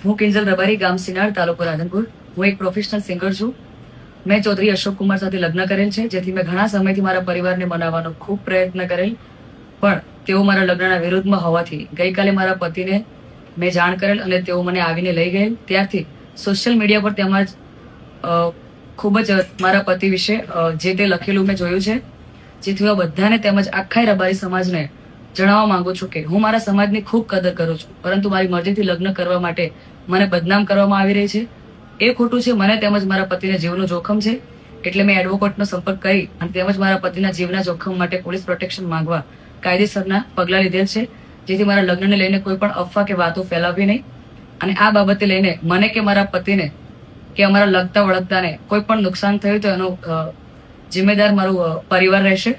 હું કિંજલ રબારી, ગામ સિનાળ, તાલુકો રાધનપુર. હું એક પ્રોફેશનલ સિંગર છું. મેં ચૌધરી અશોક કુમાર સાથે લગ્ન કરેલ છે, જેથી મેં ઘણા સમયથી મારા પરિવારને મનાવવાનો ખૂબ પ્રયત્ન કરેલ, પણ તેઓ મારા લગ્નના વિરુદ્ધમાં હોવાથી ગઈકાલે મારા પતિને મેં જાણ કરેલ અને તેઓ મને આવીને લઈ ગયેલ. ત્યારથી સોશિયલ મીડિયા પર તેમજ ખૂબ જ મારા પતિ વિશે જે તે લખેલું મેં જોયું છે, જેથી હું બધાને તેમજ આખા રબારી સમાજને જણાવવા માંગુ છું કે હું મારા સમાજની ખૂબ કદર કરું છું, પરંતુ મારી મરજીથી લગ્ન કરવા માટે મને બદનામ કરવામાં આવી રહી છે. એ ખોટું છે. મને તેમજ મારા પતિને જીવનું જોખમ છે, એટલે મેં એડવોકેટનો સંપર્ક કરી અને તેમજ મારા પતિના જીવના જોખમ માટે પોલીસ પ્રોટેક્શન માંગવા કાયદેસરના પગલાં લીધેલ છે, જેથી મારા લગ્નને લઈને કોઈ પણ અફવા કે વાતો ફેલાવવી નહીં. અને આ બાબતે લઈને મને કે મારા પતિને કે અમારા લગતા વળગતાને કોઈ પણ નુકસાન થયું તો એનો જિમ્મેદાર મારું પરિવાર રહેશે.